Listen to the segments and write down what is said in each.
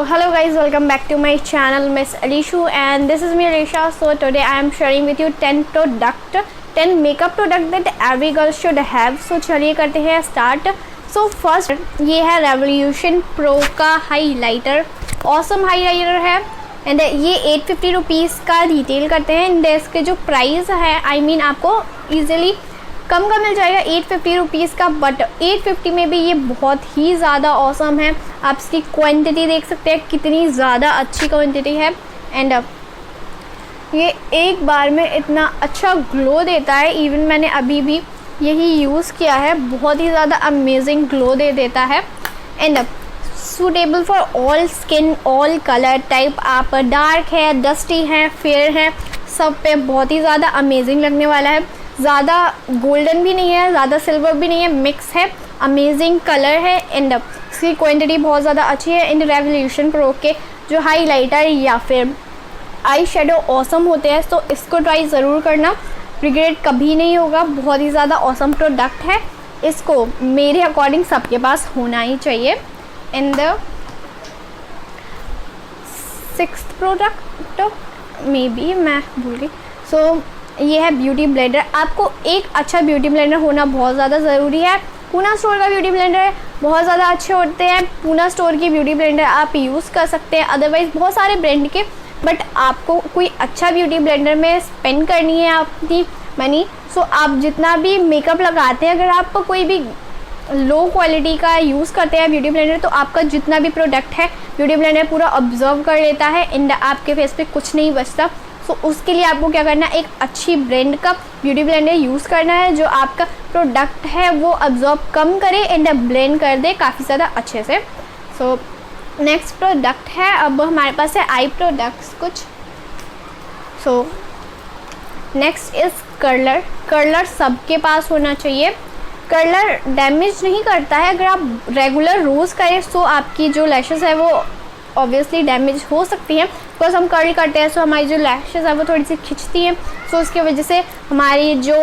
hello guys, welcome back to my channel Miss Alishu, and this is me Alisha. So today I am sharing with you 10 makeup product that every girl should have. So चलिए करते हैं start. So first ये है Revolution Pro का highlighter. Awesome highlighter है and ये 850 rupees का retail करते हैं. एंड इसके जो प्राइस है आपको ईजिली कम का मिल जाएगा 850 रुपीज़ का, बट 850 में भी ये बहुत ही ज़्यादा ऑसम है. आप इसकी क्वांटिटी देख सकते हैं कितनी ज़्यादा अच्छी क्वांटिटी है. एंड ये एक बार में इतना अच्छा ग्लो देता है. इवन मैंने अभी भी यही यूज़ किया है, बहुत ही ज़्यादा अमेजिंग ग्लो दे देता है. And suitable for all skin, all colour type. आप डार्क है, डस्टी है, फेयर है, सब पे बहुत ही ज़्यादा अमेजिंग लगने वाला है. ज़्यादा गोल्डन भी नहीं है, ज़्यादा सिल्वर भी नहीं है, मिक्स है, अमेजिंग कलर है. एंड इसकी क्वांटिटी बहुत ज़्यादा अच्छी है. इन रेवोल्यूशन प्रो के जो हाईलाइटर या फिर आई शेडो ऑसम होते हैं, तो इसको ट्राई ज़रूर करना, रिग्रेट कभी नहीं होगा. बहुत ही ज़्यादा ऑसम प्रोडक्ट है. इसको मेरे अकॉर्डिंग सबके पास होना ही चाहिए. In the 6th product may be मैं भूल गई. सो ये है ब्यूटी ब्लेंडर. आपको एक अच्छा ब्यूटी ब्लेंडर होना बहुत ज़्यादा ज़रूरी है. पूना स्टोर का ब्यूटी ब्लेंडर बहुत ज़्यादा अच्छे होते हैं. पूना स्टोर की ब्यूटी ब्लेंडर आप यूज़ कर सकते हैं, अदरवाइज़ बहुत सारे ब्रांड के. बट आपको कोई अच्छा ब्यूटी ब्लेंडर में स्पेंड करनी है अपनी मनी. सो आप जितना भी मेकअप लगाते हैं, अगर आप कोई भी लो क्वालिटी का यूज़ करते हैं ब्यूटी ब्लेंडर, तो आपका जितना भी प्रोडक्ट है ब्यूटी ब्लेंडर पूरा ऑब्जर्व कर लेता है एंड आपके फेस पे कुछ नहीं बचता. तो उसके लिए आपको क्या करना है, एक अच्छी ब्रांड का ब्यूटी ब्लेंडर यूज़ करना है जो आपका प्रोडक्ट है वो अब्जॉर्ब कम करे एंड ब्लेंड कर दे काफ़ी ज़्यादा अच्छे से. सो नेक्स्ट प्रोडक्ट है, अब हमारे पास है आई प्रोडक्ट्स कुछ. So next is curler. Curler सबके पास होना चाहिए. कर्लर डैमेज नहीं करता है. अगर आप रेगुलर रोज़ करें तो आपकी जो लैशेस है वो ऑब्वियसली डैमेज हो सकती हैं, बिकॉज हम कर्ल करते हैं. सो हमारी जो लैशेस है वो थोड़ी सी खिंचती हैं. सो उसकी वजह से हमारी जो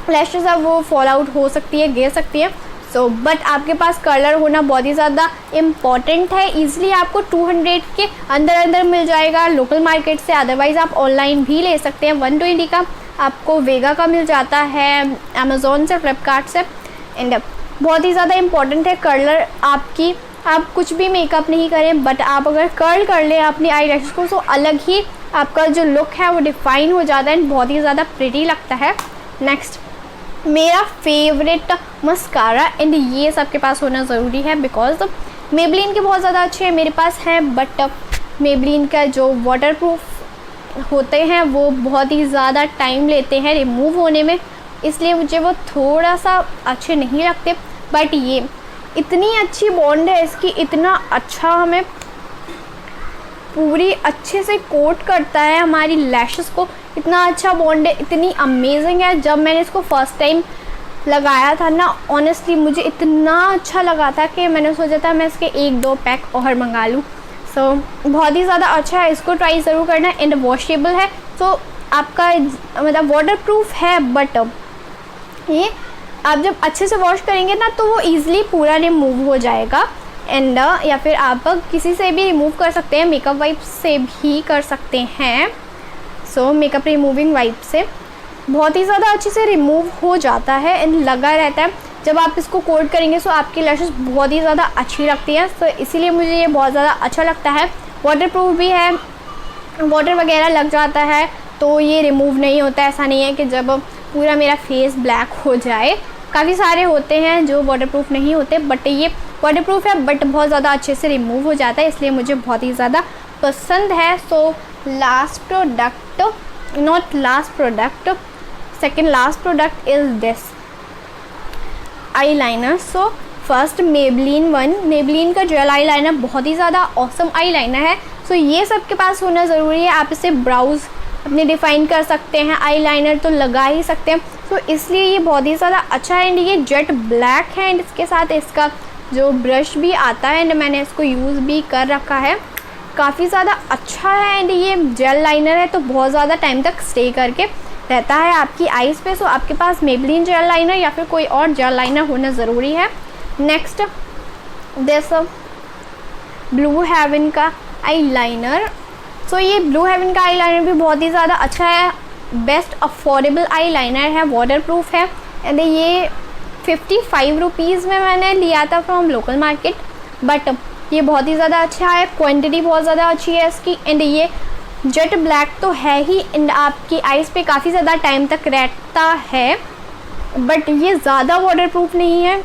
लैशेस है वो फॉल आउट हो सकती है, गिर सकती है. सो बट आपके पास कर्लर होना बहुत ही ज़्यादा इम्पॉर्टेंट है. ईजिली आपको 200 के अंदर मिल जाएगा लोकल मार्केट से. अदरवाइज़ आप ऑनलाइन भी ले सकते हैं. 120 का आपको वेगा का मिल जाता है, अमेज़ोन से, फ्लिपकार्ट से. एंड बहुत ही ज़्यादा इम्पॉर्टेंट है कर्लर आपकी. आप कुछ भी मेकअप नहीं करें, बट आप अगर कर्ल कर लें अपनी आई लैशेस को, तो अलग ही आपका जो लुक है वो डिफाइन हो जाता है एंड बहुत ही ज़्यादा प्रिटी लगता है. नेक्स्ट मेरा फेवरेट मस्कारा, एंड ये सबके पास होना ज़रूरी है बिकॉज मेबलिन के बहुत ज़्यादा अच्छे मेरे पास हैं, बट मेबलिन का जो वाटरप्रूफ होते हैं वो बहुत ही ज़्यादा टाइम लेते हैं रिमूव होने में, इसलिए मुझे वो थोड़ा सा अच्छे नहीं लगते. बट ये इतनी अच्छी बॉन्ड है इसकी, इतना अच्छा हमें पूरी अच्छे से कोट करता है हमारी लैशेस को. इतना अच्छा बॉन्ड है, इतनी अमेजिंग है. जब मैंने इसको फर्स्ट टाइम लगाया था ना, ऑनेस्टली मुझे इतना अच्छा लगा था कि मैंने सोचा था मैं इसके 1-2 पैक और मंगा लूँ. सो बहुत ही ज़्यादा अच्छा है, इसको ट्राई ज़रूर करना. एंड वॉशेबल है, तो आपका मतलब वाटर प्रूफ है, बट ये आप जब अच्छे से वॉश करेंगे ना तो वो ईज़िली पूरा रिमूव हो जाएगा. एंड या फिर आप किसी से भी रिमूव कर सकते हैं, मेकअप वाइप से भी कर सकते हैं. सो मेकअप रिमूविंग वाइप से बहुत ही ज़्यादा अच्छे से रिमूव हो जाता है एंड लगा रहता है. जब आप इसको कोट करेंगे तो आपकी लैशेस बहुत ही ज़्यादा अच्छी लगती हैं. तो इसीलिए मुझे ये बहुत ज़्यादा अच्छा लगता है. वाटर प्रूफ भी है, वाटर वगैरह लग जाता है तो ये रिमूव नहीं होता. ऐसा नहीं है कि जब पूरा मेरा फेस ब्लैक हो जाए. काफ़ी सारे होते हैं जो वाटरप्रूफ नहीं होते, बट ये वाटरप्रूफ है, बट बहुत ज़्यादा अच्छे से रिमूव हो जाता है, इसलिए मुझे बहुत ही ज़्यादा पसंद है. So last product, not last product, second last product is this eye liner. So first Maybelline Maybelline का जेल आई लाइनर बहुत ही ज़्यादा ऑसम आई लाइनर है. सो ये सबके पास होना ज़रूरी है. आप इसे ब्राउज़ अपने डिफ़ाइन कर सकते हैं, आई लाइनर तो लगा ही सकते हैं. तो इसलिए ये बहुत ही ज़्यादा अच्छा है. एंड ये जेट ब्लैक है एंड इसके साथ इसका जो ब्रश भी आता है एंड मैंने इसको यूज़ भी कर रखा है, काफ़ी ज़्यादा अच्छा है. एंड ये जेल लाइनर है तो बहुत ज़्यादा टाइम तक स्टे करके रहता है आपकी आईज़ पे. सो आपके पास मेबलिन जेल लाइनर या फिर कोई और जेल लाइनर होना ज़रूरी है. नेक्स्ट दिस ब्लू हेवन का आई लाइनर। सो ये ब्लू हेवन का आई लाइनर भी बहुत ही ज़्यादा अच्छा है, बेस्ट अफोर्डेबल आई लाइनर है, वाटर प्रूफ है। एंड ये 55 रुपीज़ में मैंने लिया था फ्रॉम लोकल मार्केट, बट ये बहुत ही ज़्यादा अच्छा है, क्वांटिटी बहुत ज़्यादा अच्छी है इसकी। एंड ये जेट ब्लैक तो है ही एंड आपकी आइज़ पे काफ़ी ज़्यादा टाइम तक रहता है, बट ये ज़्यादा वाटर प्रूफ नहीं है,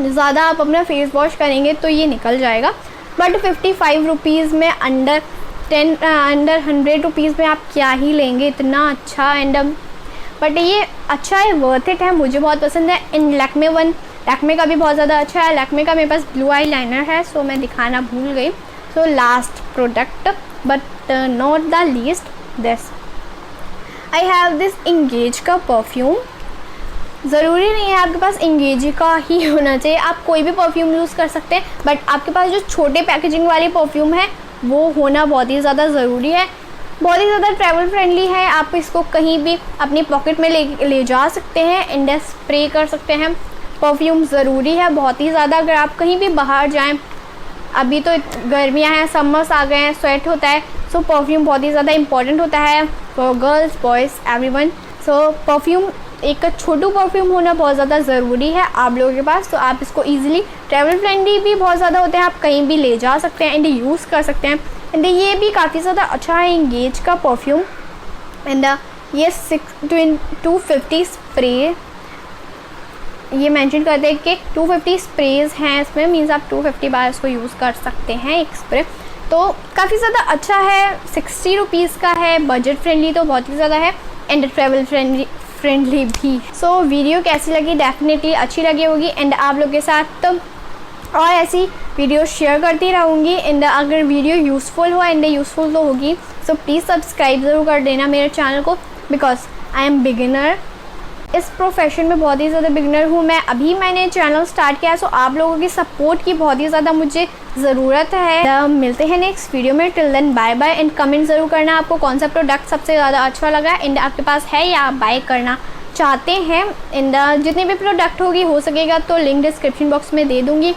ज़्यादा आप अपना फेस वॉश करेंगे तो ये निकल जाएगा। बट 55 रुपीज़ में अंडर 100 रुपीज़ में आप क्या ही लेंगे, इतना अच्छा। एंड बट ये अच्छा है, वर्थ इट है, मुझे बहुत पसंद है। एंड लैक्मे का भी बहुत ज़्यादा अच्छा है। लैक्मे का मेरे पास ब्लू आई लाइनर है, सो मैं दिखाना भूल गई। So last product but not the least, this I have this engage का परफ्यूम। ज़रूरी नहीं है आपके पास इंगेज का ही होना चाहिए, आप कोई भी परफ्यूम यूज़ कर सकते हैं, बट आपके पास जो छोटे पैकेजिंग वाली परफ्यूम है वो होना बहुत ही ज़्यादा ज़रूरी है। बहुत ही ज़्यादा ट्रैवल फ्रेंडली है, आप इसको कहीं भी अपनी पॉकेट में ले जा सकते हैं एंड स्प्रे कर सकते हैं। परफ्यूम ज़रूरी है बहुत ही ज़्यादा, अगर आप कहीं भी बाहर जाएं, अभी तो गर्मियां हैं, समर्स आ गए हैं, स्वेट होता है, सो परफ्यूम बहुत ही ज़्यादा इंपॉर्टेंट होता है for girls boys everyone. So perfume एक छोटू परफ्यूम होना बहुत ज़्यादा ज़रूरी है आप लोगों के पास, तो आप इसको ईजिली, ट्रैवल फ्रेंडली भी बहुत ज़्यादा होते हैं, आप कहीं भी ले जा सकते हैं एंड यूज़ कर सकते हैं। एंड ये भी काफ़ी ज़्यादा अच्छा है इंगेज का परफ्यूम। एंड ये 250 स्प्रे, ये मेंशन करते हैं कि 250 स्प्रेज हैं इसमें, मीन्स आप 250 बार इसको यूज़ कर सकते हैं एक स्प्रे, तो काफ़ी ज़्यादा अच्छा है। 60 रुपीज़ का है, बजट फ्रेंडली तो बहुत ही ज़्यादा है एंड ट्रैवल फ्रेंडली भी। सो वीडियो कैसी लगी, डेफिनेटली अच्छी लगी होगी एंड आप लोग के साथ और ऐसी वीडियो शेयर करती रहूँगी। एंड अगर वीडियो यूज़फुल हो एंड यूज़फुल तो होगी, सो प्लीज़ सब्सक्राइब ज़रूर कर देना मेरे चैनल को, बिकॉज आई एम बिगिनर, इस प्रोफेशन में बहुत ही ज़्यादा बिगिनर हूँ मैं, अभी मैंने चैनल स्टार्ट किया है। सो आप लोगों की सपोर्ट की बहुत ही ज़्यादा मुझे ज़रूरत है। मिलते हैं नेक्स्ट वीडियो में, till then bye bye. And comment ज़रूर करना आपको कौन सा प्रोडक्ट सबसे ज़्यादा अच्छा लगा एंड आपके पास है या आप बाय करना चाहते हैं। एंड जितने भी प्रोडक्ट होगी हो सकेगा तो लिंक डिस्क्रिप्शन बॉक्स में दे दूँगी।